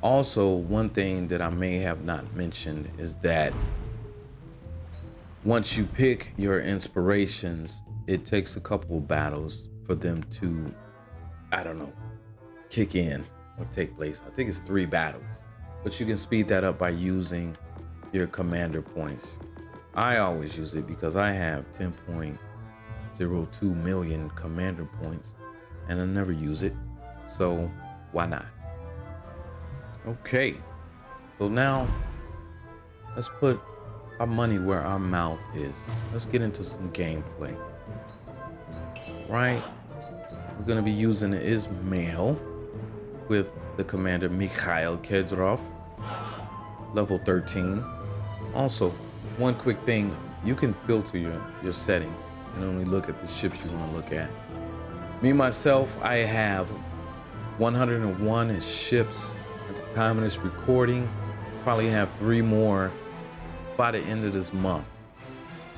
Also, one thing that I may have not mentioned is that once you pick your inspirations, it takes a couple of battles for them to, I don't know, kick in or take place. I think it's 3 battles, but you can speed that up by using your commander points. I always use it because I have 10.02 million commander points and I never use it. So why not? Okay, so now let's put our money where our mouth is. Let's get into some gameplay. Right, we're gonna be using Ismail with the commander Mikhail Kedrov, level 13. Also, one quick thing, you can filter your settings and only look at the ships you want to look at. Me myself, I have 101 ships at the time of this recording. Probably have 3 more by the end of this month.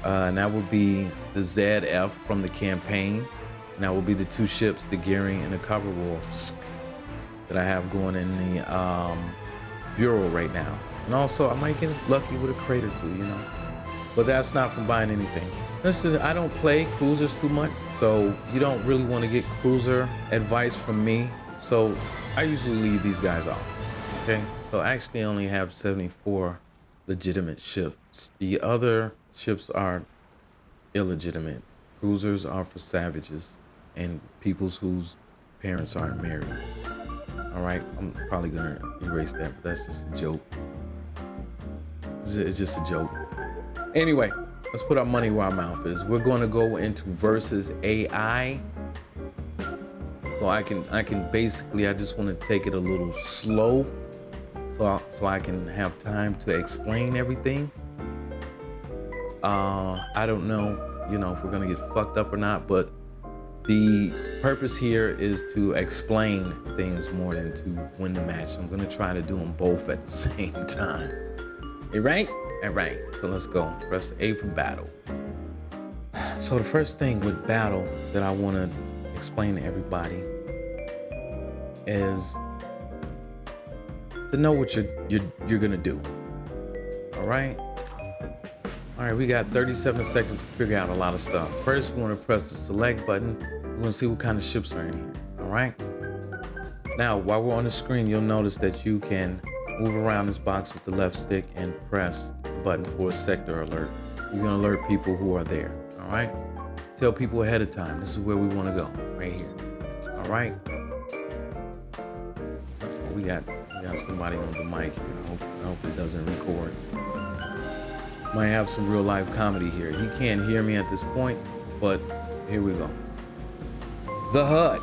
And that will be the ZF from the campaign. And that will be the 2 ships, the Gearing and the Khabarovsk, that I have going in the bureau right now. And also I might get lucky with a crate or 2, you know, but that's not from buying anything. I don't play cruisers too much, so you don't really want to get cruiser advice from me. So I usually leave these guys off. Okay, so I actually only have 74 legitimate ships. The other ships are illegitimate. Cruisers are for savages and peoples whose parents aren't married. All right, I'm probably gonna erase that, but that's just a joke. It's just a joke. Anyway, let's put our money where our mouth is. We're going to go into versus AI. So I can basically, I just want to take it a little slow, so I can have time to explain everything. I don't know, you know, if we're gonna get fucked up or not, but the purpose here is to explain things more than to win the match. I'm gonna try to do them both at the same time. You right? All right, so let's go. Press A for battle. So the first thing with battle that I want to explain to everybody is to know what you're gonna do. All right. All right, we got 37 seconds to figure out a lot of stuff. First, we want to press the select button. We want to see what kind of ships are in here. All right. Now, while we're on the screen, you'll notice that you can move around this box with the left stick and press the button for a sector alert. You can alert people who are there. All right. Tell people ahead of time. This is where we want to go, right here. All right. We got somebody on the mic here. I hope it doesn't record. Might have some real life comedy here. He can't hear me at this point, but here we go. The HUD.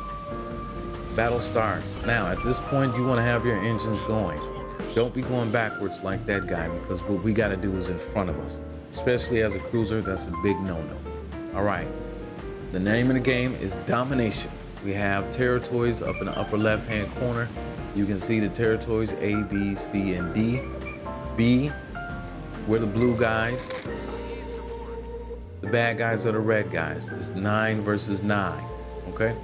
Battle starts. Now, at this point, you want to have your engines going. Don't be going backwards like that guy, because what we got to do is in front of us. Especially as a cruiser, that's a big no-no. All right. The name of the game is Domination. We have territories up in the upper left-hand corner. You can see the territories A, B, C, and D. B, we're the blue guys. The bad guys are the red guys. It's 9 versus 9, okay?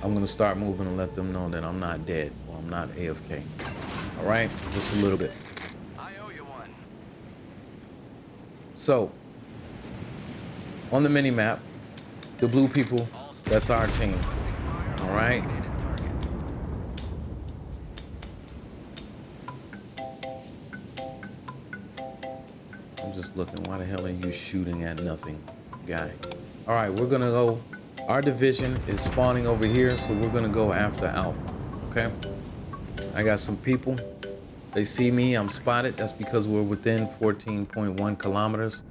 I'm gonna start moving and let them know that I'm not dead or I'm not AFK. All right, just a little bit. I owe you one. So, on the mini map, the blue people, that's our team, all right? I'm just looking, why the hell are you shooting at nothing, guy? All right, we're gonna go, our division is spawning over here, so we're gonna go after Alpha, okay? I got some people, they see me, I'm spotted. That's because we're within 14.1 kilometers.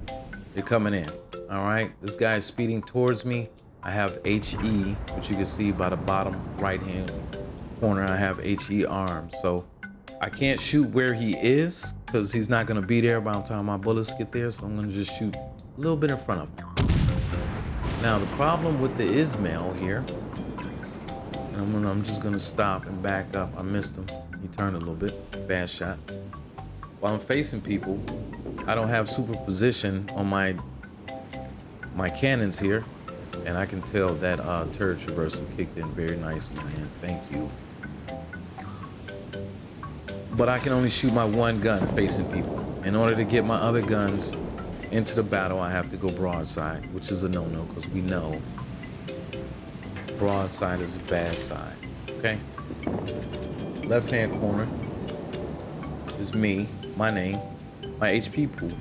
They're coming in, all right? This guy is speeding towards me. I have HE, which you can see by the bottom right-hand corner. I have HE arms, so I can't shoot where he is because he's not gonna be there by the time my bullets get there, so I'm gonna just shoot a little bit in front of him. Now, the problem with the Ismail here, and I'm just gonna stop and back up. I missed him. He turned a little bit, bad shot. While I'm facing people, I don't have superposition on my cannons here, and I can tell that turret traversal kicked in very nicely, man. Thank you. but I can only shoot my one gun facing people. In order to get my other guns into the battle, I have to go broadside, which is a no-no because we know broadside is a bad side. Okay. Left-hand corner is me, my name, my HP pool.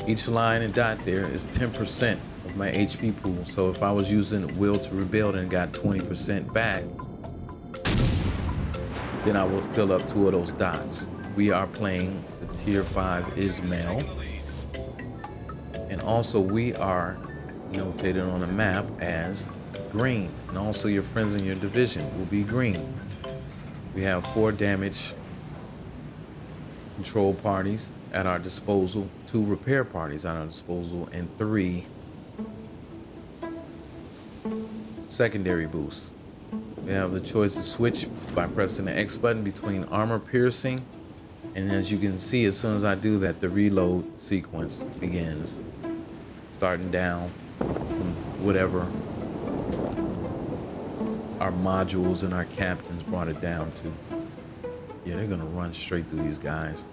Each line and dot there is 10% of my HP pool. So if I was using Will to Rebuild and got 20% back, then I will fill up 2 of those dots. We are playing the tier 5 Ismail. And also we are notated on the map as green. And also your friends in your division will be green. We have 4 damage control parties at our disposal, 2 repair parties at our disposal, and 3 secondary boosts. We have the choice to switch by pressing the X button between armor piercing, and as you can see, as soon as I do that, the reload sequence begins, starting down from whatever our modules and our captains brought it down to. Yeah, they're gonna run straight through these guys.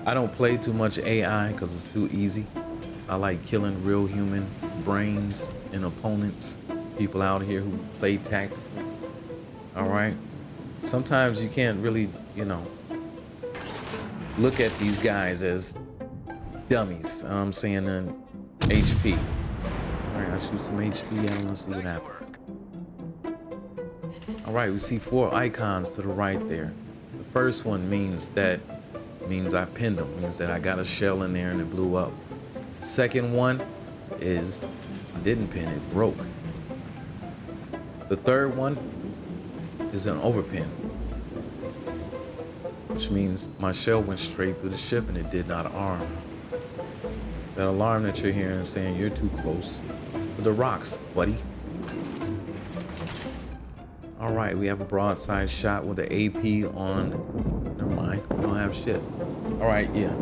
I don't play too much AI because it's too easy. I like killing real human brains and opponents, people out here who play tactical. All right. Sometimes you can't really, look at these guys as dummies. I'm saying in HP. All right, I'll shoot some HP at them and see what happens. All right, we see 4 icons to the right there. The first one means I pinned them, means that I got a shell in there and it blew up. The second one is I didn't pin it, broke. The third one is an overpin, which means my shell went straight through the ship and it did not arm. That alarm that you're hearing is saying you're too close to the rocks, buddy. All right, we have a broadside shot with the AP on. Never mind, we don't have shit. All right, yeah.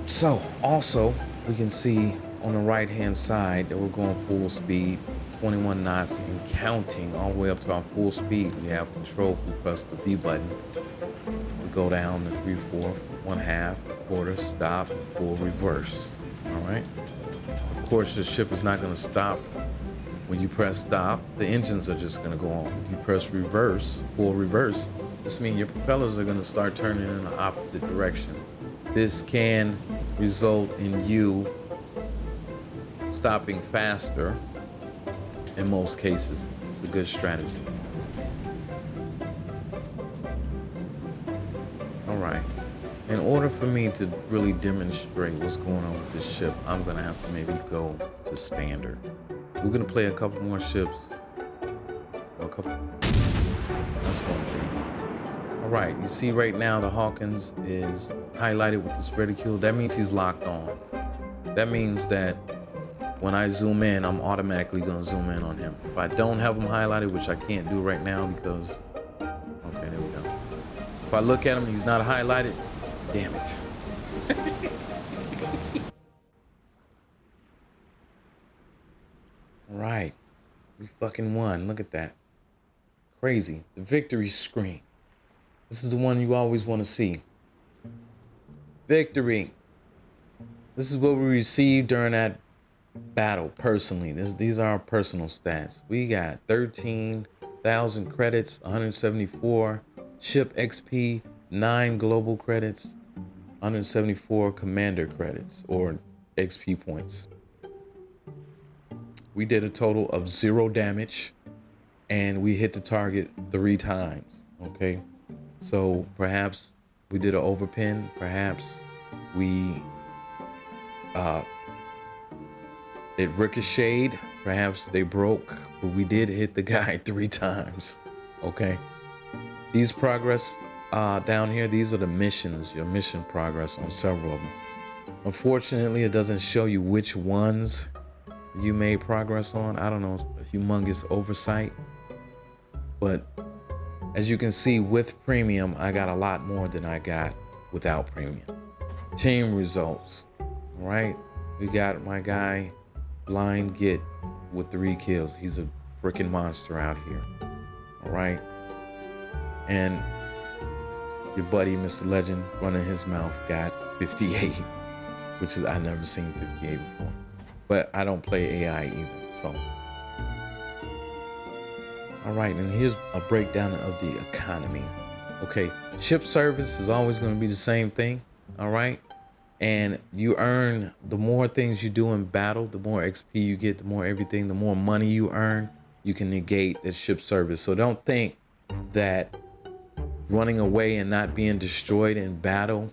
So also we can see on the right hand side that we're going full speed, 21 knots and counting all the way up to our full speed. We have control if we press the B button. We go down to 3/4, 1/2, 1/4, stop, full reverse. All right. Of course, the ship is not going to stop when you press stop. The engines are just going to go off. If you press reverse, full reverse, this means your propellers are going to start turning in the opposite direction. This can result in you stopping faster. In most cases, it's a good strategy. All right. In order for me to really demonstrate what's going on with this ship, I'm gonna have to maybe go to standard. We're gonna play a couple more ships. That's one thing. All right, you see right now the Hawkins is highlighted with this reticule. That means he's locked on. That means that when I zoom in, I'm automatically gonna zoom in on him. If I don't have him highlighted, which I can't do right now because, okay, there we go. If I look at him, he's not highlighted. Damn it. All right, we fucking won. Look at that. Crazy. The victory screen. This is the one you always want to see. Victory. This is what we received during that battle personally. These are our personal stats. We got 13,000 credits, 174 ship XP, 9 global credits, 174 commander credits or XP points. We did a total of 0 damage and we hit the target 3 times. Okay, so perhaps we did an overpin, perhaps we it ricocheted, perhaps they broke, but we did hit the guy 3 times. Okay, these progress down here, these are the missions, your mission progress on several of them. Unfortunately, it doesn't show you which ones you made progress on. I don't know, a humongous oversight, but as you can see with premium, I got a lot more than I got without premium. Team results. All right, we got my guy Blind Git with 3 kills. He's a freaking monster out here. All right. And your buddy, Mr. Legend, running his mouth, got 58, which is, I've never seen 58 before. But I don't play AI either, so. All right, and here's a breakdown of the economy. Okay, ship service is always going to be the same thing, all right? And you earn, the more things you do in battle, the more XP you get, the more everything, the more money you earn, you can negate that ship service. So don't think that running away and not being destroyed in battle,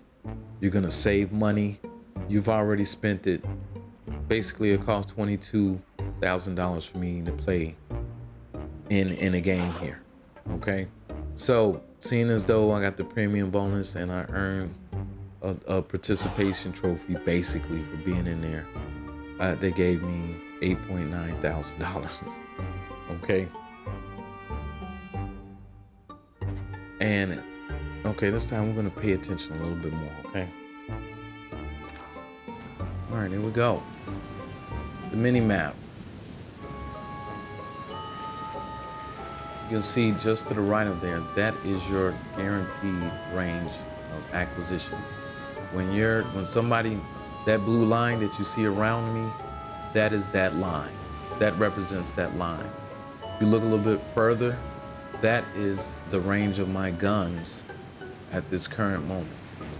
you're going to save money. You've already spent it. Basically, it costs $22,000 for me to play in a game here. Okay, so seeing as though I got the premium bonus and I earned a participation trophy basically for being in there, they gave me $8,900. Okay, and okay, this time we're gonna pay attention a little bit more. Okay, all right, here we go. The mini map. You'll see just to the right of there, that is your guaranteed range of acquisition. When somebody, that blue line that you see around me, that is that line. That represents that line. If you look a little bit further, that is the range of my guns at this current moment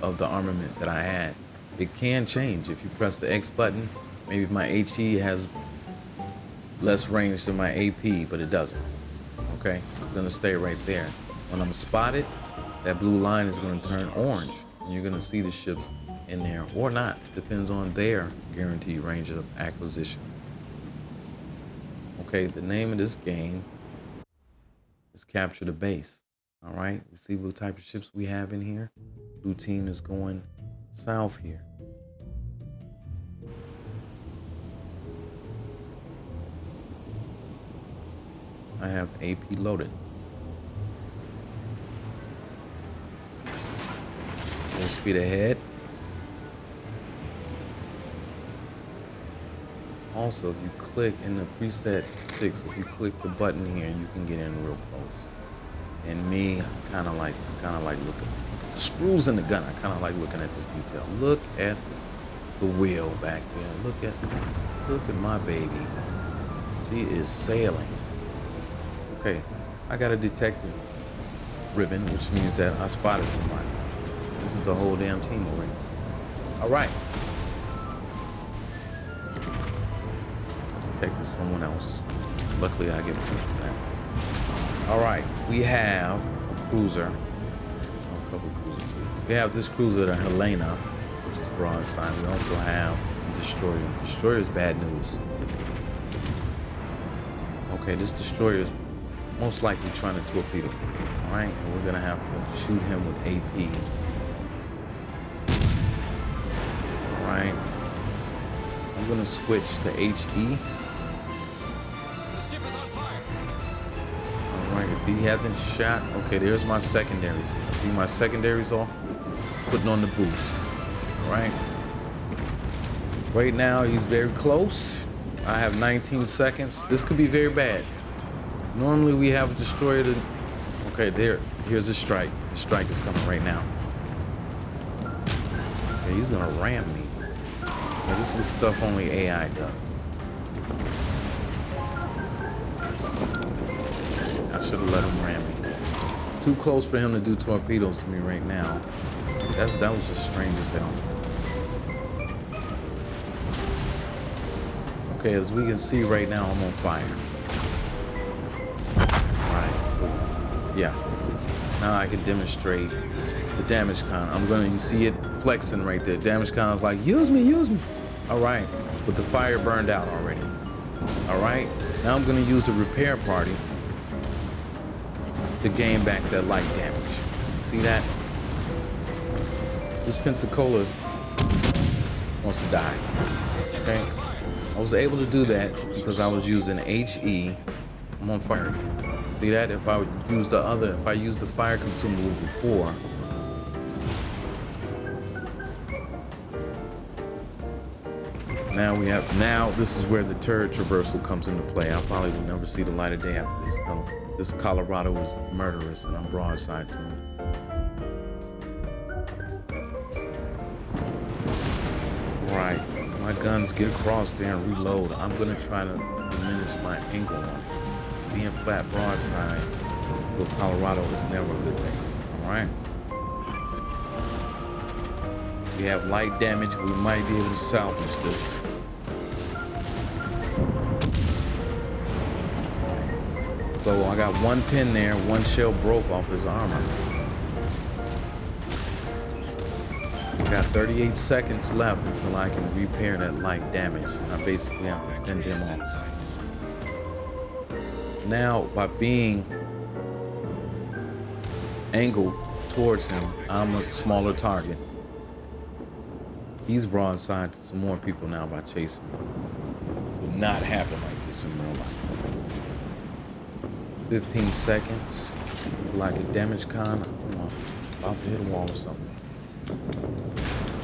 of the armament that I had. It can change if you press the X button. Maybe my HE has less range than my AP, but it doesn't. Okay, it's gonna stay right there. When I'm spotted, that blue line is gonna turn orange, and you're gonna see the ships in there, or not. Depends on their guaranteed range of acquisition. Okay, the name of this game is Capture the Base. All right, you see what type of ships we have in here? Blue team is going south here. I have AP loaded. Full speed ahead. Also, if you click in the preset 6, if you click the button here, you can get in real close. And me, I kind of like looking. Screws in the gun. I kind of like looking at this detail. Look at the wheel back there. Look at my baby. She is sailing. Okay, I got a detective ribbon, which means that I spotted somebody. This is the whole damn team already. All right. Detective someone else. Luckily, I get points for that. All right, we have a cruiser. A couple cruisers. We have this cruiser, the Helena, which is broadside. We also have a destroyer. Destroyer is bad news. Okay, this destroyer is most likely trying to torpedo. All right, and we're gonna have to shoot him with AP. All right, I'm gonna switch to HE. All right, if he hasn't shot, okay, there's my secondaries. See my secondaries off? Putting on the boost. All right. Right now, he's very close. I have 19 seconds. This could be very bad. Normally we have a destroyer to, okay, here's a strike. The strike is coming right now. Okay, he's gonna ram me. Okay, this is stuff only AI does. I should have let him ram me. Too close for him to do torpedoes to me right now. That was just strange as hell. Okay, as we can see right now, I'm on fire. Yeah, now I can demonstrate the damage count. You see it flexing right there. Damage count is like, use me. All right, but the fire burned out already. All right, now I'm gonna use the repair party to gain back that light damage. See that? This Pensacola wants to die, okay? I was able to do that because I was using HE. I'm on fire again. See that? If I use the fire consumable before, now this is where the turret traversal comes into play. I probably will never see the light of day after This Colorado is murderous, and I'm broadside to him. Right, my guns get across there and reload. I'm gonna try to diminish my angle on it. Being flat broadside to a Colorado is never a good thing. All right. We have light damage. We might be able to salvage this. So I got one pin there. One shell broke off his armor. Got 38 seconds left until I can repair that light damage. I basically have to fend him off. Now, by being angled towards him, I'm a smaller target. He's broadside to some more people now by chasing me. This would not happen like this in real life. 15 seconds till I get damage con. I'm about to hit a wall or something.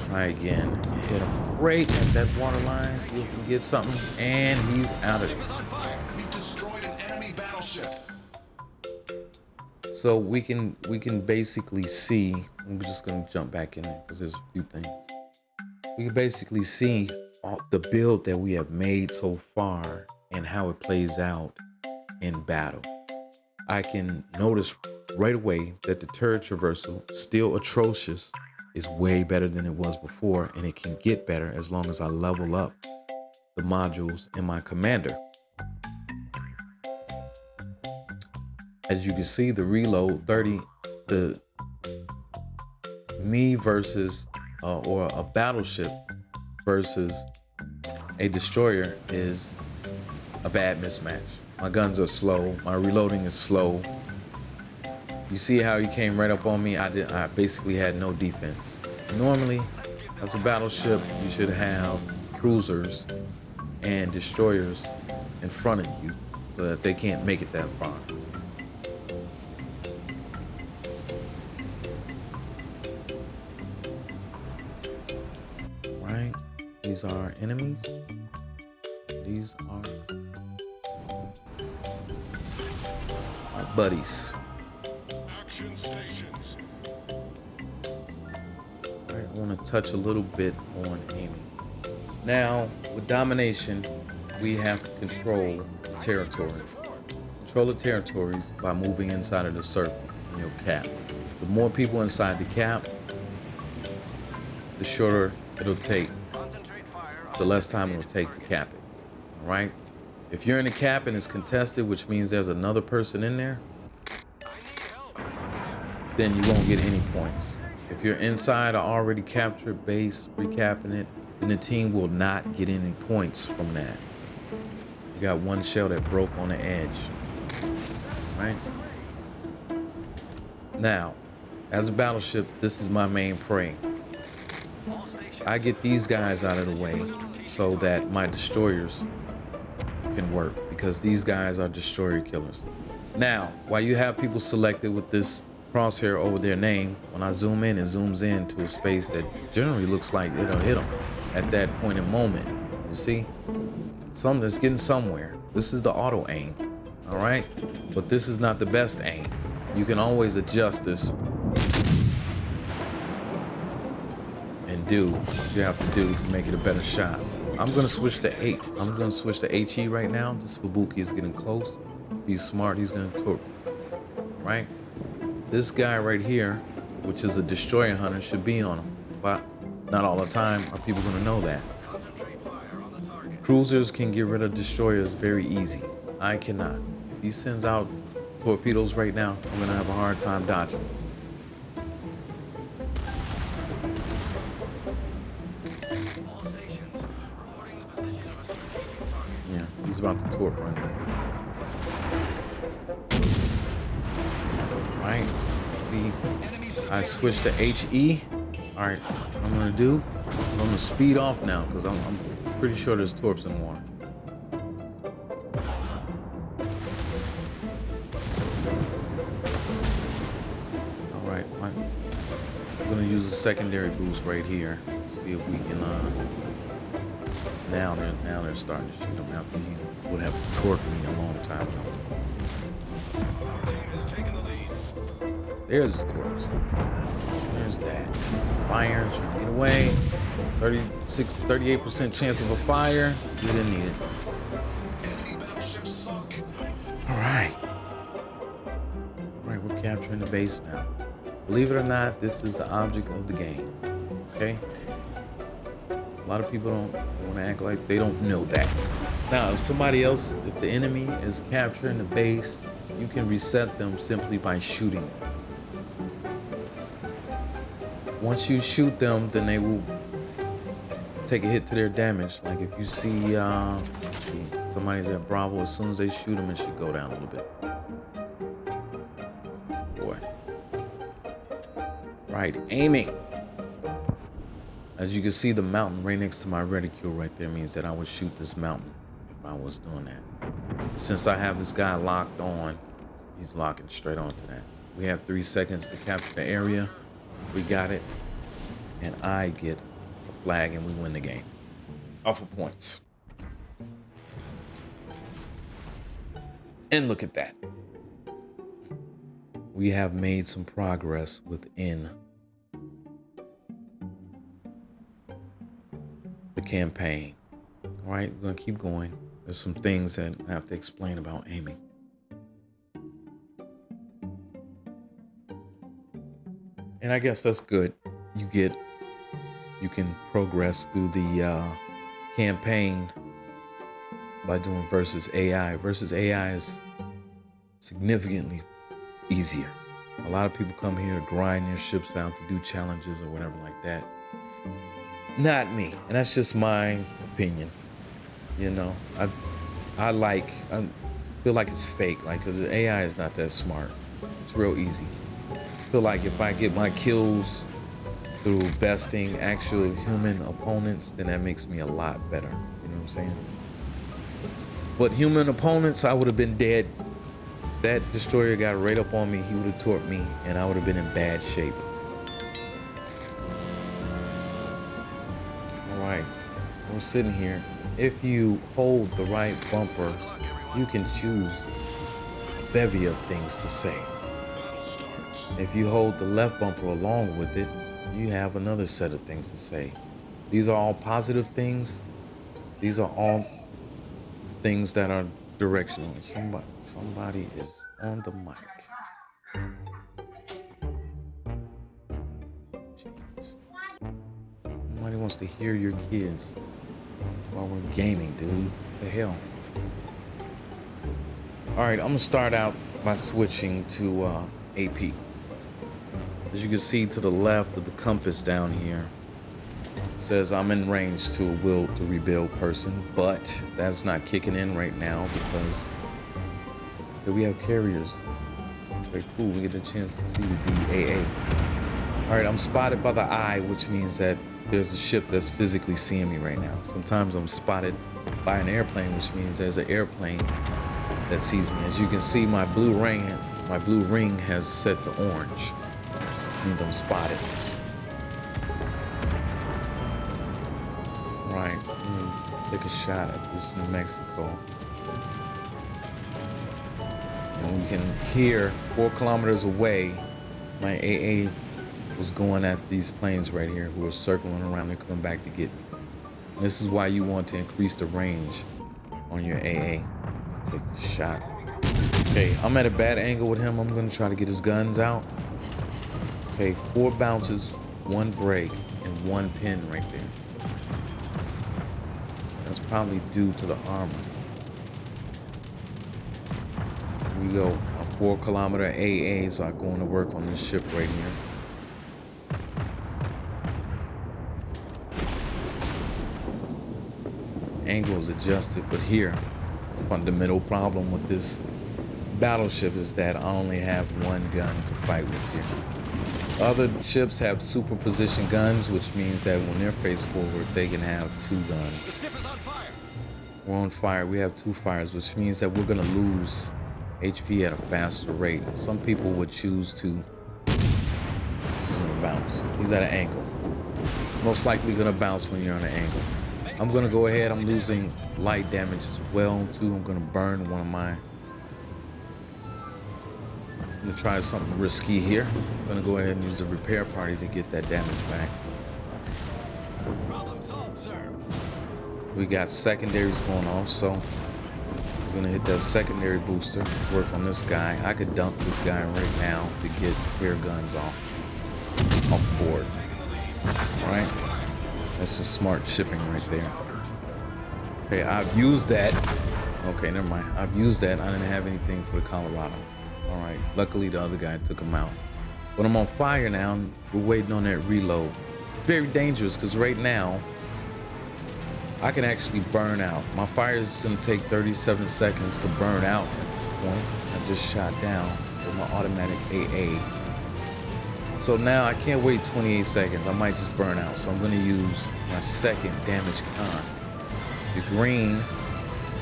Try again. Hit him great at that water line. See if we can get something. And he's out of it. We've destroyed an enemy battleship. So we can basically see. I'm just gonna jump back in there because there's a few things. We can basically see the build that we have made so far and how it plays out in battle. I can notice right away that the turret traversal, still atrocious, is way better than it was before, and it can get better as long as I level up the modules in my commander. As you can see, the reload 30, the me versus or a battleship versus a destroyer is a bad mismatch. My guns are slow, my reloading is slow. You see how he came right up on me? I basically had no defense. Normally, as a battleship, you should have cruisers and destroyers in front of you so that they can't make it that far. Right? These are enemies. These are our buddies. Stations. All right, I want to touch a little bit on aiming. Now, with domination, we have to control the territories. Control the territories by moving inside of the circle in your cap. The more people inside the cap, the shorter it'll take. The less time it'll take to cap it. All right? If you're in a cap and it's contested, which means there's another person in there, then you won't get any points. If you're inside a already captured base, recapping it, then the team will not get any points from that. You got one shell that broke on the edge, right? Now, as a battleship, this is my main prey. I get these guys out of the way so that my destroyers can work, because these guys are destroyer killers. Now, while you have people selected with this crosshair over their name, when I zoom in, it zooms in to a space that generally looks like it'll hit them at that point in moment. You see? Something that's getting somewhere. This is the auto aim, all right? But this is not the best aim. You can always adjust this and do what you have to do to make it a better shot. I'm gonna switch to HE right now. This Fubuki is getting close. He's smart, he's gonna torp, right? This guy right here, which is a destroyer hunter, should be on him, but not all the time are people gonna know that. Cruisers can get rid of destroyers very easy. I cannot. If he sends out torpedoes right now, I'm gonna have a hard time dodging. Yeah, he's about to torp right now. Right, see, I switched to HE. All right, what I'm gonna do, I'm gonna speed off now because I'm pretty sure there's torps in the water. All right, I'm gonna use a secondary boost right here. See if we can. Now they're starting to shoot him after he would have torqued me a long time ago. There's his torch. There's that. Fire, trying to get away. 38% chance of a fire. We didn't need it. Enemy battleships sunk. All right. All right, we're capturing the base now. Believe it or not, this is the object of the game. Okay? A lot of people don't want to act like they don't know that. Now, if somebody else, if the enemy is capturing the base, you can reset them simply by shooting them. Once you shoot them, then they will take a hit to their damage. Like if you see, somebody's at Bravo, as soon as they shoot them, it should go down a little bit. Boy. Right, aiming. As you can see, the mountain right next to my reticule right there means that I would shoot this mountain if I was doing that. But since I have this guy locked on, he's locking straight onto that. We have 3 seconds to capture the area. We got it. And I get a flag and we win the game. Off of points. And look at that. We have made some progress within the campaign. All right, we're gonna keep going. There's some things that I have to explain about aiming. And I guess that's good. You can progress through the campaign by doing versus AI. Versus AI is significantly easier. A lot of people come here to grind their ships out, to do challenges or whatever like that. Not me, and that's just my opinion. You know, I feel like it's fake, like, because the AI is not that smart. It's real easy. I feel like if I get my kills through besting actual human opponents, then that makes me a lot better. You know what I'm saying? But human opponents, I would have been dead. That destroyer got right up on me, he would have torped me, and I would have been in bad shape. All right, we're sitting here. If you hold the right bumper, you can choose a bevy of things to say. If you hold the left bumper along with it, you have another set of things to say. These are all positive things. These are all things that are directional. Somebody is on the mic. Jeez. Nobody wants to hear your kids while we're gaming, dude. What the hell? All right, I'm gonna start out by switching to AP. As you can see to the left of the compass down here, it says I'm in range to a will to rebuild person, but that's not kicking in right now because we have carriers. Okay, cool, we get the chance to see the AA. All right, I'm spotted by the eye, which means that there's a ship that's physically seeing me right now. Sometimes I'm spotted by an airplane, which means there's an airplane that sees me. As you can see, my blue ring has set to orange. Means I'm spotted. Right, take a shot at this New Mexico. And we can hear 4 kilometers away, my AA was going at these planes right here who are circling around. They're coming back to get me. And this is why you want to increase the range on your AA. Take the shot. Okay, I'm at a bad angle with him. I'm gonna try to get his guns out. Okay, 4 bounces, 1 break, and 1 pin right there. That's probably due to the armor. Here we go. Our 4 kilometer AAs are going to work on this ship right here. Angle is adjusted, but here, the fundamental problem with this battleship is that I only have 1 gun to fight with here. Other ships have superposition guns, which means that when they're faced forward, they can have 2 guns. The ship is on fire. We're on fire. We have 2 fires, which means that we're gonna lose HP at a faster rate. Some people would choose to bounce. He's at an angle. Most likely gonna bounce when you're on an angle. I'm gonna go ahead. I'm losing light damage as well too. I'm gonna burn one of my I'm gonna try something risky here. I'm gonna go ahead and use a repair party to get that damage back. Problem solved, sir. We got secondaries going off, so we're gonna hit that secondary booster, work on this guy. I could dump this guy right now to get air guns off board. All right, that's just smart shipping right there. Okay, I've used that. Okay, never mind. I've used that. I didn't have anything for the Colorado. All right, luckily the other guy took him out. But I'm on fire now. We're waiting on that reload. Very dangerous because right now I can actually burn out. My fire is gonna take 37 seconds to burn out at this point. I just shot down with my automatic AA. So now I can't wait 28 seconds. I might just burn out. So I'm gonna use my second damage con. The green,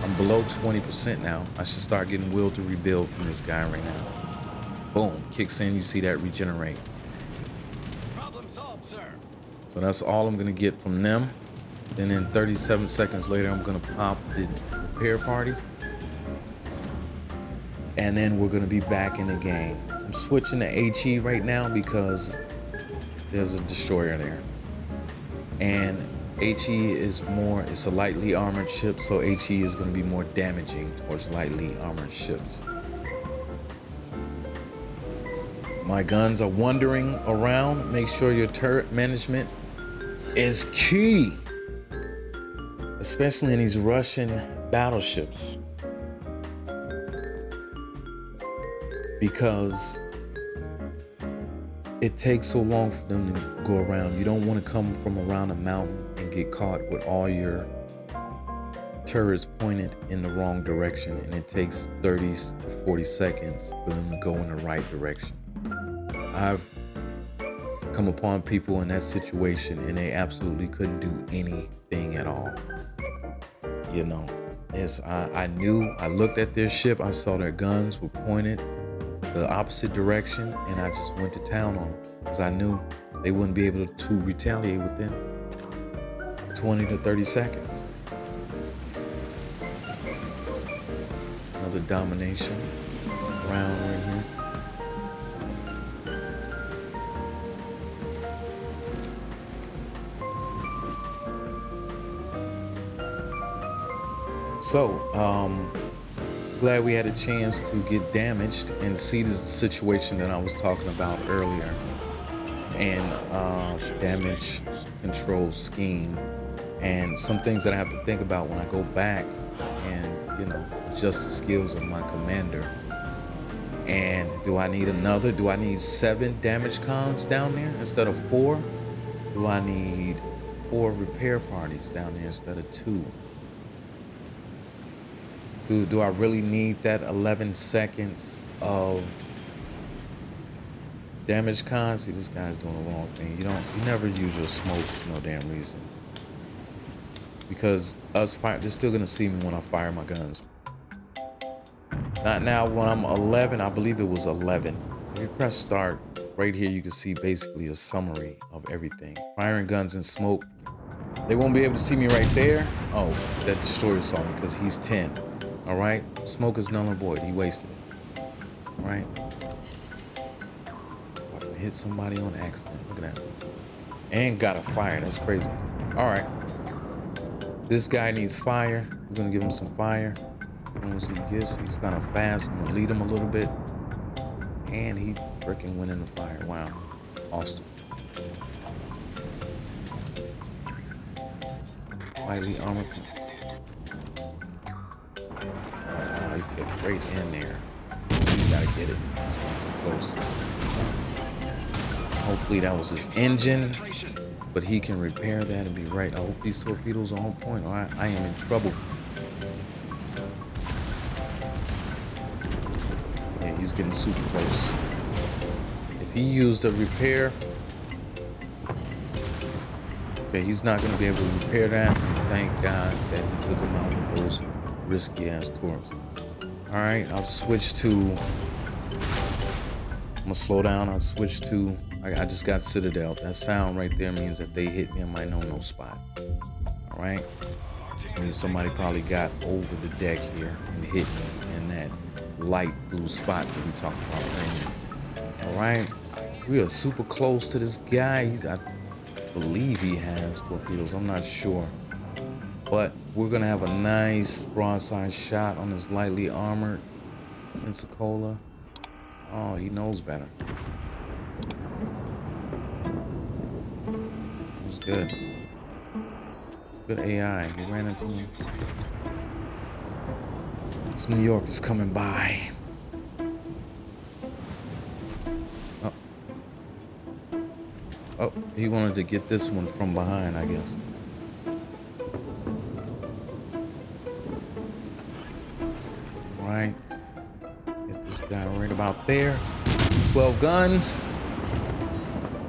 I'm below 20% now. I should start getting will to rebuild from this guy right now. Boom, kicks in, you see that regenerate. Problem solved, sir. So that's all I'm gonna get from them. Then in 37 seconds later, I'm gonna pop the repair party. And then we're gonna be back in the game. I'm switching to HE right now because there's a destroyer there. And HE is more, it's a lightly armored ship, so HE is gonna be more damaging towards lightly armored ships. My guns are wandering around. Make sure your turret management is key, especially in these Russian battleships, because it takes so long for them to go around. You don't want to come from around a mountain and get caught with all your turrets pointed in the wrong direction, and it takes 30 to 40 seconds for them to go in the right direction. I've come upon people in that situation and they absolutely couldn't do anything at all. You know, I knew, I looked at their ship, I saw their guns were pointed the opposite direction, and I just went to town on them because I knew they wouldn't be able to retaliate within 20 to 30 seconds. Another domination round right here. So, glad we had a chance to get damaged and see the situation that I was talking about earlier, and damage control scheme, and some things that I have to think about when I go back and, you know, adjust the skills of my commander. And do I need 7 damage cons down there instead of 4? Do I need 4 repair parties down there instead of 2? Do I really need that 11 seconds of damage con? See, this guy's doing the wrong thing. You never use your smoke for no damn reason. Because they're still gonna see me when I fire my guns. Not now when I'm 11, I believe it was 11. If you press start, right here you can see basically a summary of everything. Firing guns and smoke. They won't be able to see me right there. Oh, that destroyer saw me because he's 10. All right, smoke is null and void. He wasted it. All right. I hit somebody on accident. Look at that. And got a fire. That's crazy. All right. This guy needs fire. We're gonna give him some fire. Once he gets, he's kind of fast. I'm gonna lead him a little bit. And he freaking went in the fire. Wow. Awesome. Lightly armored. He fit right in there. You gotta get it. Too close. Hopefully that was his engine, but he can repair that and be right. I hope these torpedoes are on point, or I am in trouble. Yeah, he's getting super close. If he used a repair, okay, he's not gonna be able to repair that. Thank God that he took him out with those risky ass torps. All right, I've switched to, I'm gonna slow down. I've switched to, I just got Citadel. That sound right there means that they hit me in my no-no spot. All right, means somebody probably got over the deck here and hit me in that light blue spot that we talked about earlier. All right, we are super close to this guy. I believe he has torpedoes. I'm not sure, but we're gonna have a nice broadside shot on this lightly armored Pensacola. Oh, he knows better. It was good. It's good AI. He ran into him. This New York is coming by. Oh. Oh, he wanted to get this one from behind, I guess. All right. Get this guy right about there. 12 guns.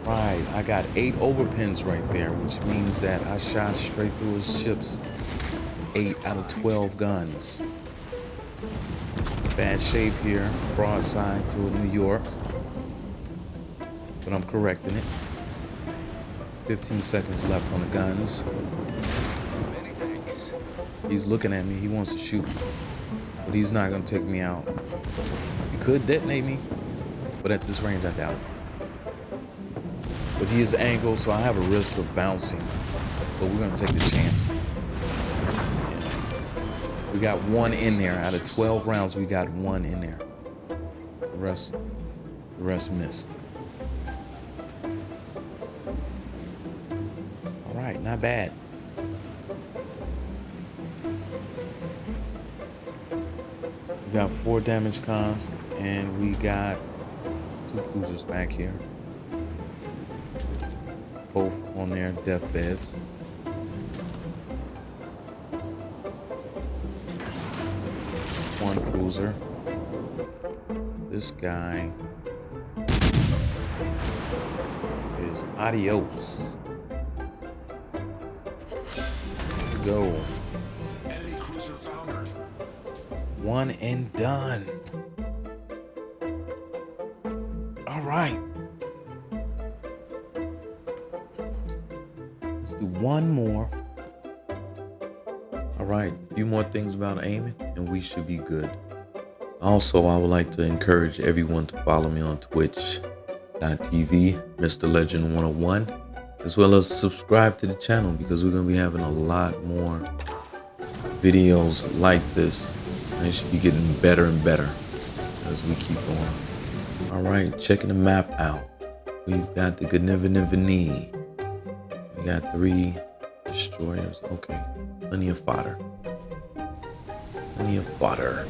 All right, I got 8 overpins right there, which means that I shot straight through his ships. 8 out of 12 guns. Bad shape here, broadside to New York, but I'm correcting it. 15 seconds left on the guns. Many thanks. He's looking at me. He wants to shoot me, but he's not going to take me out. He could detonate me, but at this range, I doubt it. But he is angled, so I have a risk of bouncing, but we're going to take the chance. We got 1 in there. Out of 12 rounds, we got 1 in there. The rest missed. All right, not bad. We got 4 damage cons, and we got 2 cruisers back here. Both on their deathbeds. One cruiser. This guy is adios. Let's go. Enemy cruiser foundered. 1 and done. All right. Let's do 1 more. All right, a few more things about aiming, and we should be good. Also, I would like to encourage everyone to follow me on twitch.tv, Mr. Legend 101, as well as subscribe to the channel, because we're going to be having a lot more videos like this, and it should be getting better and better as we keep going. All right, checking the map out. We've got the Gnivini. We got 3 destroyers. Okay, plenty of fodder. Plenty of fodder.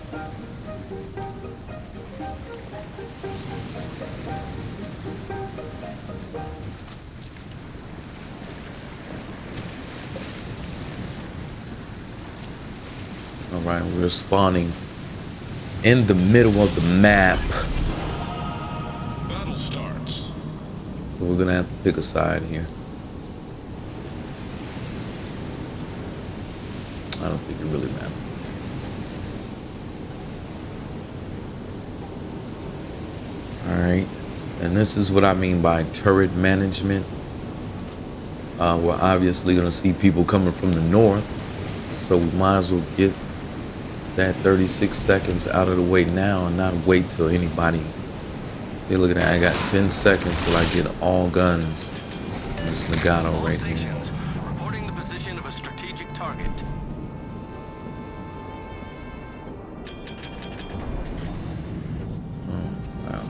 All right, we're spawning in the middle of the map. Battle starts. So we're gonna have to pick a side here. I don't think it really matters. Alright, and this is what I mean by turret management. We're obviously going to see people coming from the north, so we might as well get that 36 seconds out of the way now and not wait till anybody. Hey, look at that, I got 10 seconds till I get all guns in this Nagato All right here. stations, reporting the position of a strategic target. Wow.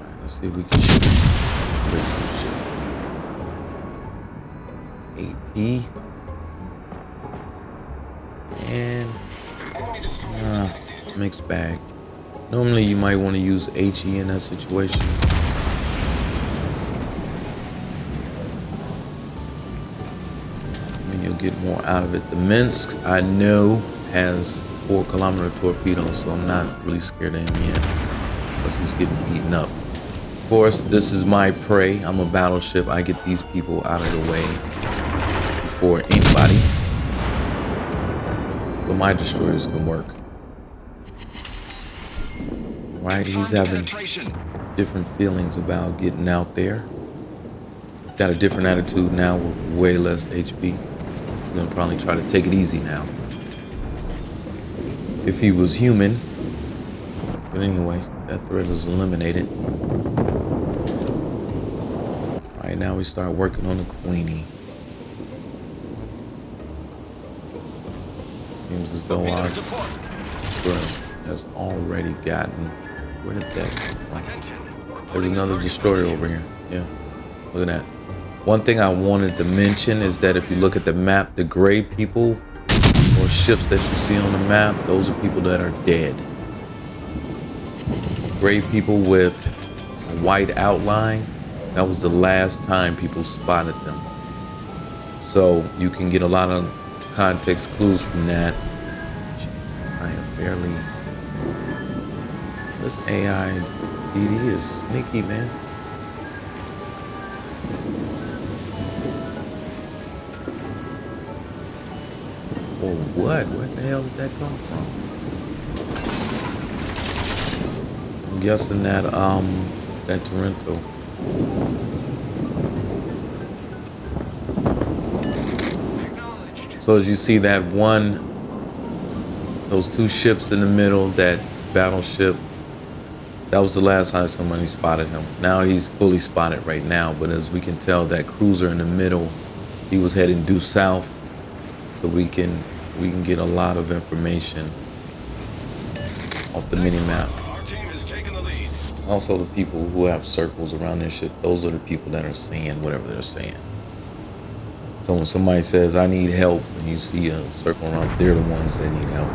Alright, let's see if we can shoot straight through ship. AP. And mixed bag. Normally you might want to use HE in that situation. I mean, you'll get more out of it. The Minsk, I know, has 4-kilometer torpedoes, so I'm not really scared of him yet, because he's getting eaten up. Of course, this is my prey. I'm a battleship. I get these people out of the way before anybody, so my destroyers can work. Right, he's having different feelings about getting out there. got a different attitude now with way less HP. He's gonna probably try to take it easy now. If he was human. But anyway, that threat is eliminated. Alright, now we start working on the Queenie. Seems as though our destroyer has already gotten. Where did that come from? There's another destroyer over here. Yeah, look at that. One thing I wanted to mention is that if you look at the map, the gray people or ships that you see on the map, those are people that are dead. Gray people with a white outline, that was the last time people spotted them. So you can get a lot of context clues from that. Jeez, I am barely. This AI DD is sneaky, man. Or what? Where the hell did that come from? I'm guessing that Toronto. So as you see that one, those two ships in the middle, that battleship, that was the last time somebody spotted him. Now he's fully spotted right now, but as we can tell, that cruiser in the middle, he was heading due south, so we can get a lot of information off the mini map. Our team is taking the lead. Also, the people who have circles around their ship, those are the people that are saying whatever they're saying. So when somebody says, I need help, and you see a circle around, they're the ones that need help.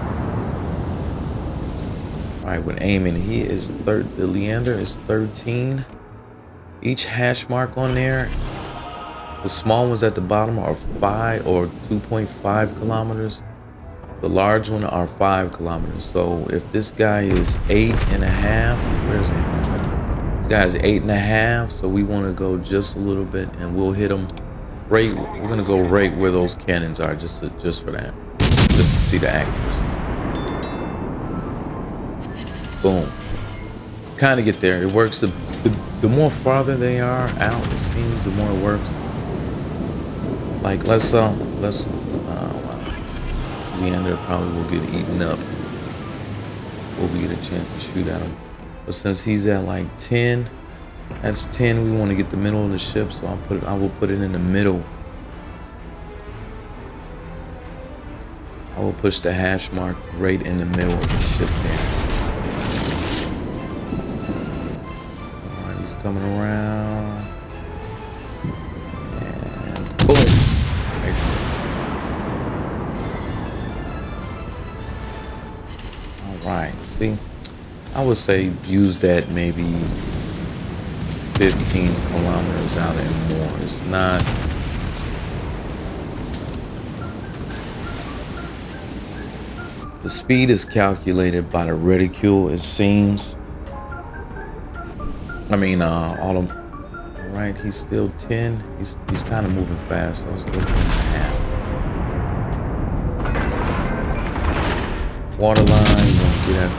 All right, with aiming, he is the Leander is 13. Each hash mark on there, the small ones at the bottom are 5 or 2.5 kilometers. The large one are 5 kilometers. So if this guy is 8.5, where's he? This guy is 8.5, so we want to go just a little bit, and we'll hit him right. We're gonna go right where those cannons are, just for that, just to see the accuracy. Boom. Kind of get there. It works. The more farther they are out, it seems, the more it works. Like let's wow. Leander probably will get eaten up before we get a chance to shoot at him. But since he's at like 10, that's 10. We want to get the middle of the ship, so I will put it in the middle. I will push the hash mark right in the middle of the ship there. All right, he's coming around, and boom! Right there. All right, see, I would say use that maybe 15 kilometers out and more. It's not. The speed is calculated by the reticule, it seems. I mean, all right, he's still 10. He's kind of moving fast. So it's 13.5. Waterline, you're gonna get at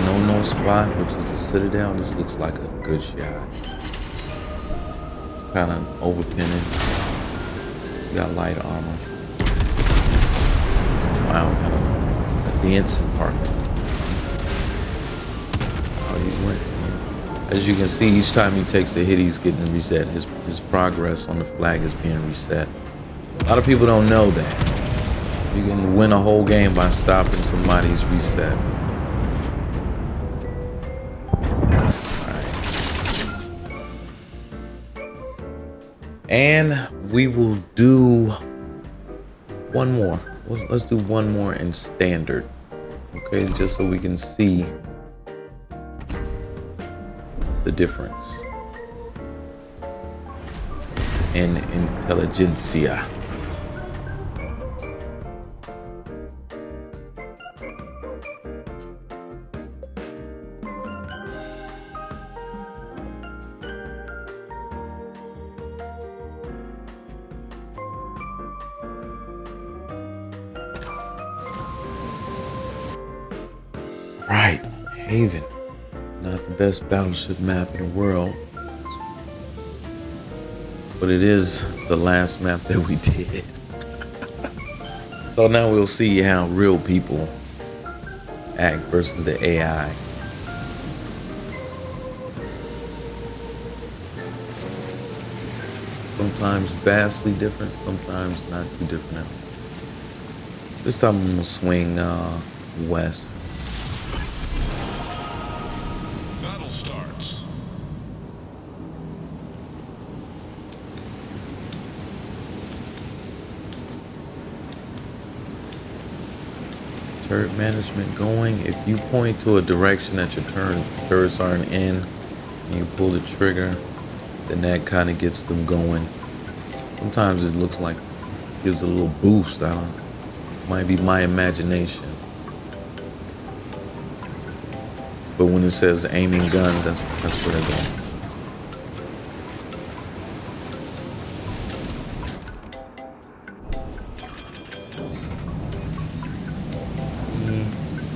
the no spot, which is the Citadel. This looks like a good shot. Kind of overpinning. Got light armor. Wow, got a dancing partner. Oh, he went. Yeah. As you can see, each time he takes a hit, he's getting reset. His progress on the flag is being reset. A lot of people don't know that. You can win a whole game by stopping somebody's reset. And we will do one more. Let's do one more in standard. Okay, just so we can see the difference in intelligentsia. Right, Haven, not the best battleship map in the world. but it is the last map that we did. So now we'll see how real people act versus the AI. Sometimes vastly different, sometimes not too different. This time I'm gonna swing west. Battle starts. Turret management going. If you point to a direction that your turrets aren't in and you pull the trigger, then that kind of gets them going. Sometimes it looks like it gives a little boost. I don't, might be my imagination. But when it says aiming guns, that's where they're going.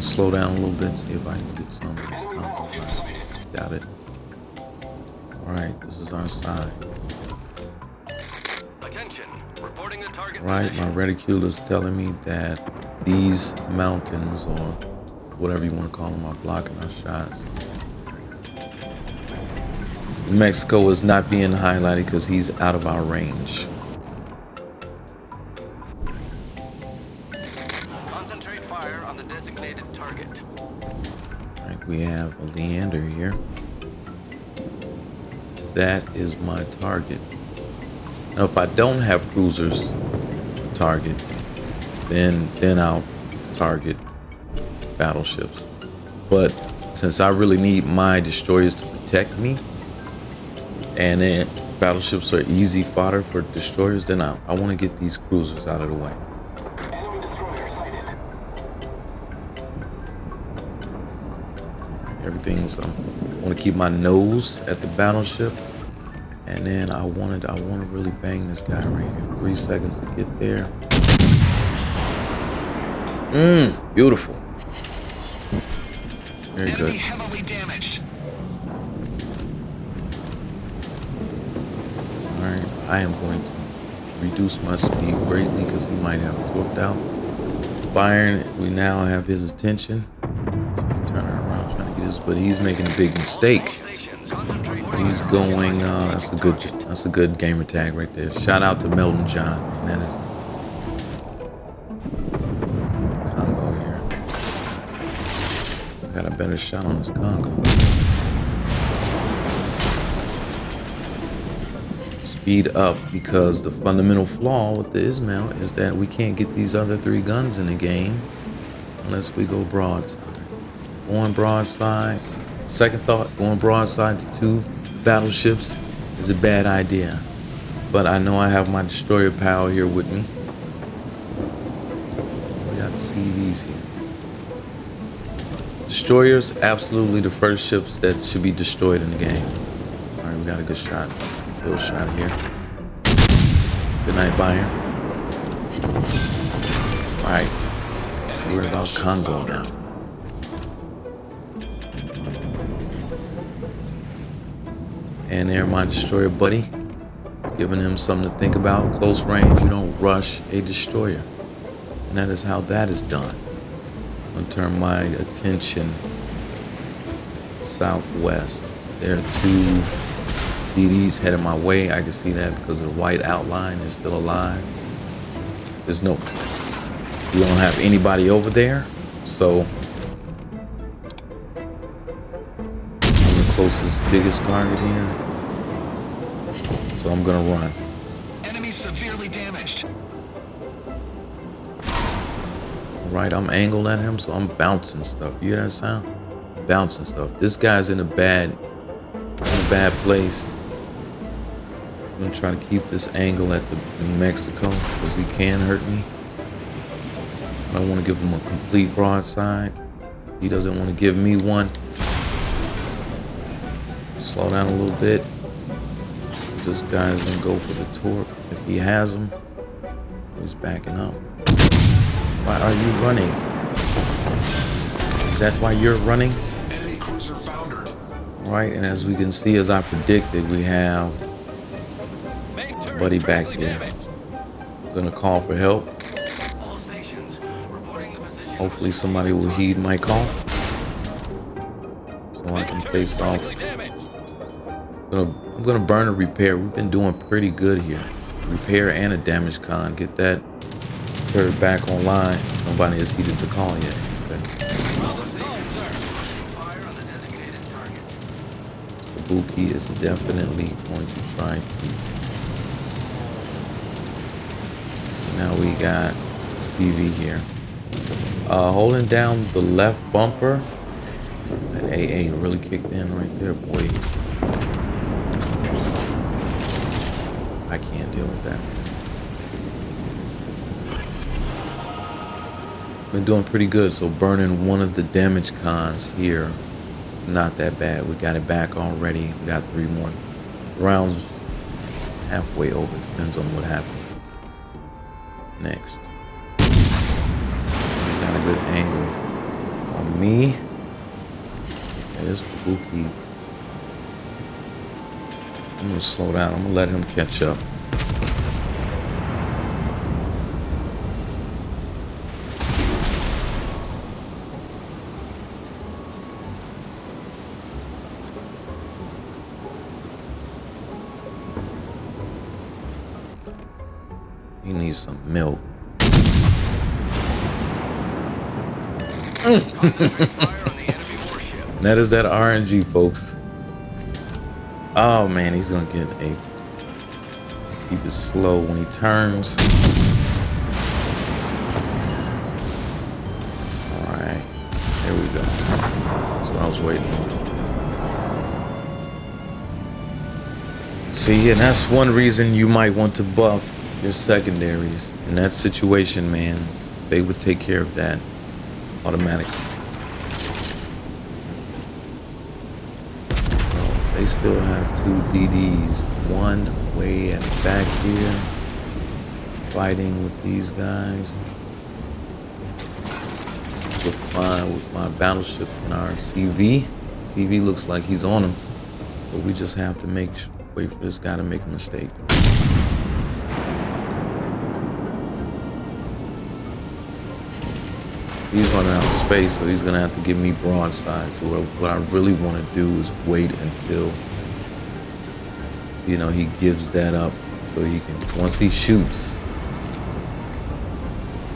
Slow down a little bit, see if I can get some of this combos. Got it. Alright, this is our side. Attention, reporting the target Right, position. my reticule is telling me that these mountains, or whatever you want to call them, are blocking our shots. Mexico is not being highlighted because he's out of our range. Concentrate fire on the designated target. Right, we have a Leander here. That is my target. Now, if I don't have cruisers to target, then I'll target battleships. But since I really need my destroyers to protect me, and then battleships are easy fodder for destroyers, then I want to get these cruisers out of the way. Enemy destroyer sighted. Everything's I want to keep my nose at the battleship, and then I want to really bang this guy right here. 3 seconds to get there. Beautiful. Very Enemy good. heavily damaged. All right, I am going to reduce my speed greatly because he might have torqued out. Byron, we now have his attention. Turning around trying to get his, but he's making a big mistake. He's going. That's a good gamer tag right there. Shout out to Melton John. Man, that is Congo here. Got a better shot on this Congo. Speed up, because the fundamental flaw with the Ismail is that we can't get these other 3 guns in the game unless we go broadside. Going broadside, second thought, going broadside to 2 battleships is a bad idea. But I know I have my destroyer pal here with me. We got the CVs here. Destroyers, absolutely the first ships that should be destroyed in the game. All right, we got a good shot. Little shot here. Good night, Bayern. All right, worried about Congo now. And there, my destroyer buddy, giving him something to think about. Close range, you don't rush a destroyer, and that is how that is done. I'm gonna turn my attention southwest. There are 2 DDs heading my way. I can see that because the white outline is still alive. We don't have anybody over there, so I'm the closest, biggest target here. So I'm gonna run. Enemy severely damaged. All right, I'm angled at him, so I'm bouncing stuff. You hear that sound? Bouncing stuff. This guy's in a bad place. I'm gonna try to keep this angle at the Mexico because he can hurt me. I don't want to give him a complete broadside. He doesn't want to give me one. Slow down a little bit. This guy's gonna go for the torque if he has him. He's backing up. Why are you running? Is that why you're running? Enemy cruiser foundered. Right, and as we can see, as I predicted, we have buddy back here. I'm gonna call for help. Hopefully somebody will heed my call, so I can face off. I'm gonna burn a repair. We've been doing pretty good here. Repair and a damage con. Get that turret back online. Nobody has heeded the call yet. Okay. Kabuki is definitely going to try to. Now we got CV here. Holding down the left bumper. That AA really kicked in right there, boy. I can't deal with that. Been doing pretty good, so burning one of the damage cons here, not that bad. We got it back already. We got 3 more rounds, halfway over. Depends on what happens next. He's got a good angle on me. Yeah, this Kabuki. I'm gonna slow down. I'm gonna let him catch up. He needs some milk. That is that RNG, folks. Oh man, he's gonna get a. Keep it slow when he turns. All right, there we go. That's what I was waiting on. See, and that's one reason you might want to buff your secondaries. In that situation, man, they would take care of that automatically. They still have 2 DDs, one way at the back here, fighting with these guys. With my battleship and our CV. CV looks like he's on him, so we just have to wait for this guy to make a mistake. He's running out of space, so he's gonna have to give me broadside. So what I really want to do is wait until, you know, he gives that up, so he can, once he shoots.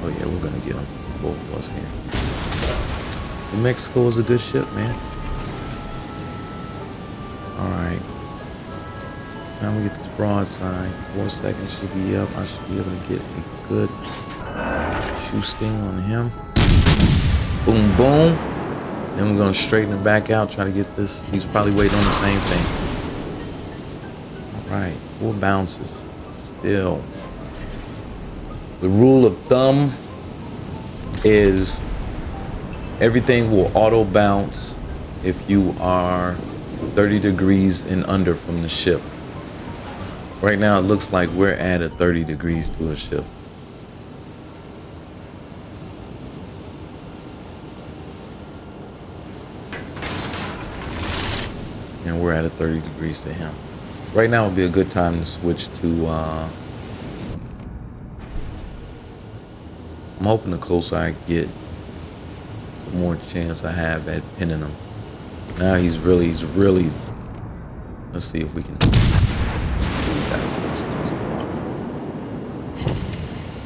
Oh yeah, we're gonna get him, both of us here. New Mexico is a good ship, man. All right, time we get this broadside. 4 seconds should be up. I should be able to get a good shoe sting on him. Boom, boom. Then we're gonna straighten it back out, try to get this. He's probably waiting on the same thing. All right, 4 bounces. Still. The rule of thumb is everything will auto bounce if you are 30 degrees and under from the ship. Right now it looks like we're at a 30 degrees to a ship. And we're at a 30 degrees to him. Right now would be a good time to switch to, I'm hoping the closer I get, the more chance I have at pinning him. Now he's really, let's see if we can. Let's test the water.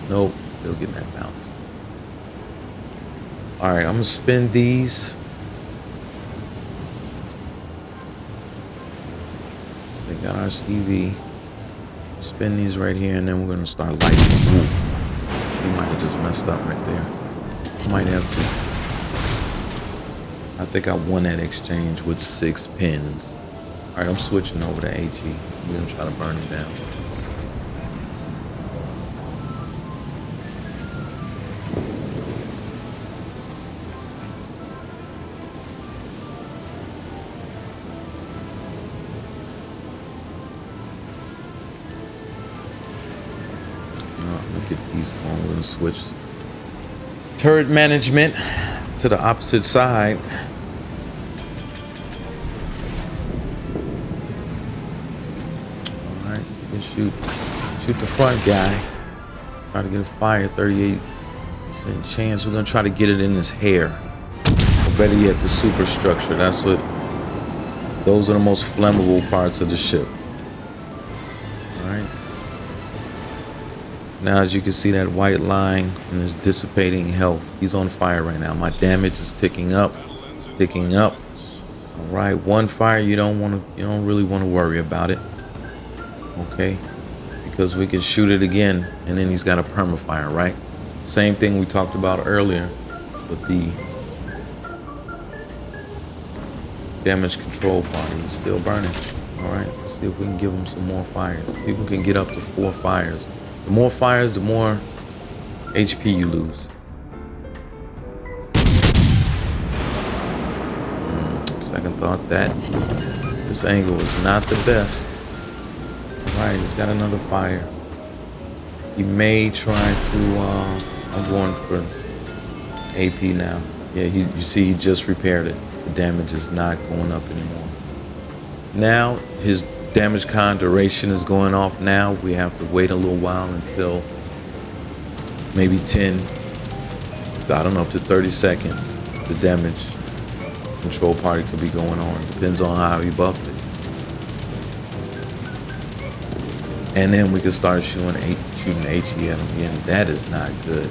Nope, still getting that bounce. All right, I'm gonna spin these. They got our CV. Spin these right here, and then we're gonna start lighting. Ooh, we might have just messed up right there. Might have to. I think I won that exchange with 6 pins. All right, I'm switching over to HE. We're gonna try to burn it down. Get these on. We're gonna switch turret management to the opposite side. All right, you can shoot. Shoot the front guy. Try to get a fire, 38% chance. We're gonna try to get it in his hair. Or better yet, the superstructure. Those are the most flammable parts of the ship. Alright. Now as you can see that white line and his dissipating health. He's on fire right now. My damage is ticking up. Ticking up. Alright, one fire you don't really want to worry about it. Okay. Because we can shoot it again and then he's got a permafire, right? Same thing we talked about earlier with the damage control party. He's still burning. Alright, let's see if we can give him some more fires. People can get up to 4 fires. The more fires, the more HP you lose. Second thought that this angle is not the best. Alright, he's got another fire. He may try to I'm going for AP now. Yeah, you see he just repaired it. The damage is not going up anymore. Now his damage con duration is going off now. We have to wait a little while until maybe 10, I don't know, up to 30 seconds. The damage control party could be going on. Depends on how he buffed it. And then we can start shooting HE at him again. That is not good.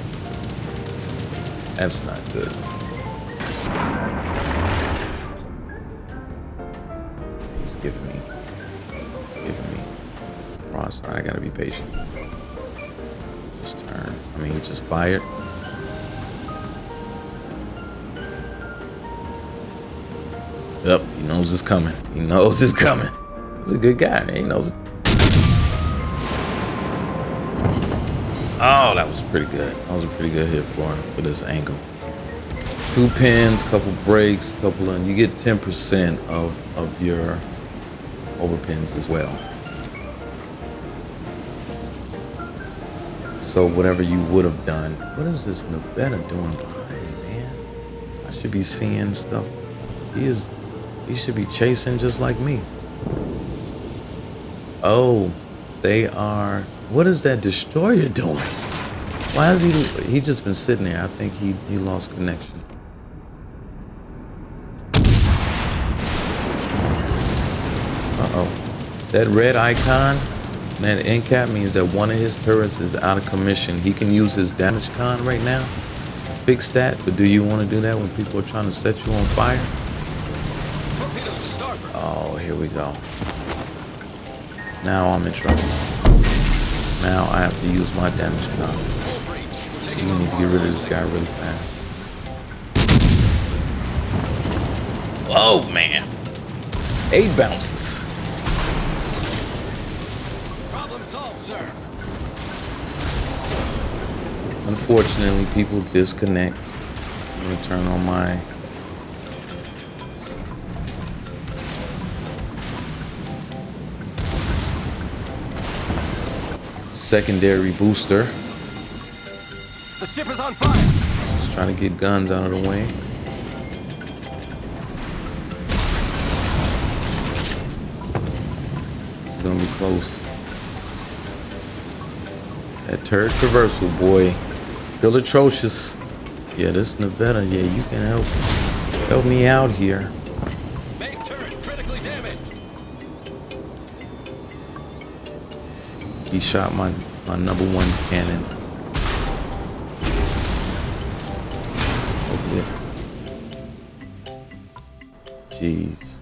That's not good. He's giving me broadside. I gotta be patient. Just turn. I mean, he just fired. Yep, he knows it's coming. He knows it's coming. He's a good guy. He knows it. Oh, that was pretty good. That was a pretty good hit for this angle. 2 pins, couple breaks, and you get 10% of your overpins as well. So whatever you would have done. What is this Nevada doing behind me, man? I should be seeing stuff. He should be chasing just like me. Oh, they are. What is that destroyer doing? Why is he just been sitting there? I think he lost connection. Uh-oh. That red icon, that end cap means that one of his turrets is out of commission. He can use his damage con right now to fix that, but do you want to do that when people are trying to set you on fire? Oh, here we go. Now I'm in trouble. Now I have to use my damage con. We need to get rid of this guy really fast. Whoa, man. 8 bounces. Problem solved, sir. Unfortunately, people disconnect. I'm gonna turn on my secondary booster. The ship is on fire. Just trying to get guns out of the way. It's gonna be close. That turret traversal, boy, still atrocious. Yeah, this Nevada, yeah, you can help me out here. Main turret critically damaged. He shot my number 1 cannon. Jeez.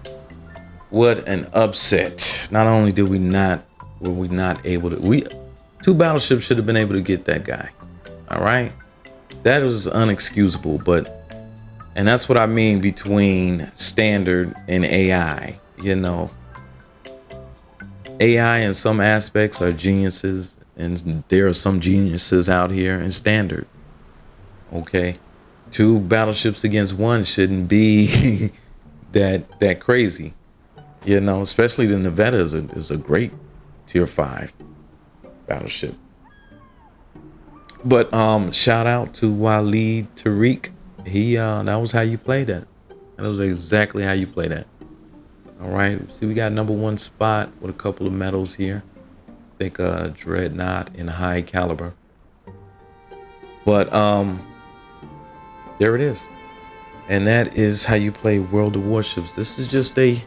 What an upset. Not only were we not able to, 2 battleships should have been able to get that guy. All right. That was unexcusable, and that's what I mean between standard and AI. You know, AI in some aspects are geniuses, and there are some geniuses out here in standard. Okay. 2 battleships against 1 shouldn't be that crazy, you know. Especially the Nevada is a great tier 5 battleship. But shout out to Waleed Tariq. He that was how you play that. That was exactly how you play that. All right. See, we got number 1 spot with a couple of medals here. think Dreadnought and High Caliber. But there it is. And that is how you play World of Warships. This is just a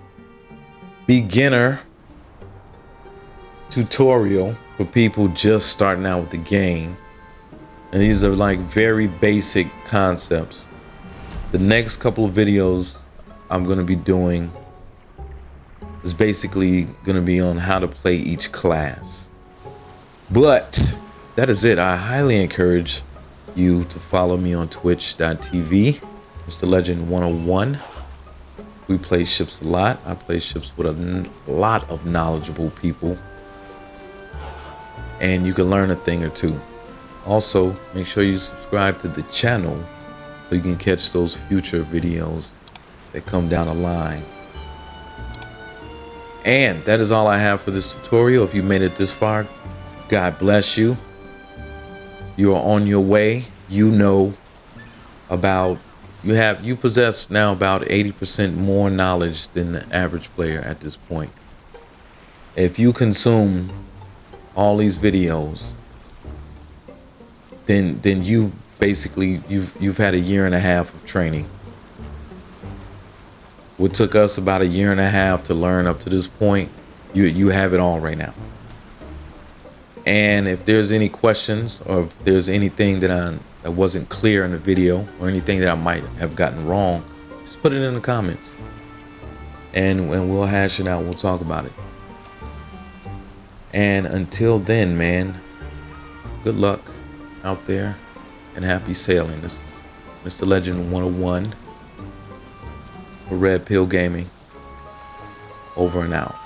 beginner tutorial for people just starting out with the game. And these are like very basic concepts. The next couple of videos I'm going to be doing is basically going to be on how to play each class. But that is it. I highly encourage you to follow me on twitch.tv, Mr. Legend 101. We play ships a lot. I play ships with a lot of knowledgeable people. And you can learn a thing or two. Also, make sure you subscribe to the channel so you can catch those future videos that come down the line. And that is all I have for this tutorial. If you made it this far, God bless you. You are on your way. You know about, you possess now about 80% more knowledge than the average player at this point. If you consume all these videos, then you basically you've had a year and a half of training. What took us about a year and a half to learn up to this point, you have it all right now. And if there's any questions, or if there's anything that wasn't clear in the video, or anything that I might have gotten wrong, just put it in the comments, and we'll hash it out. We'll talk about it. And until then, man, good luck out there and happy sailing. This is Mr. Legend 101 for Red Pill Gaming. Over and out.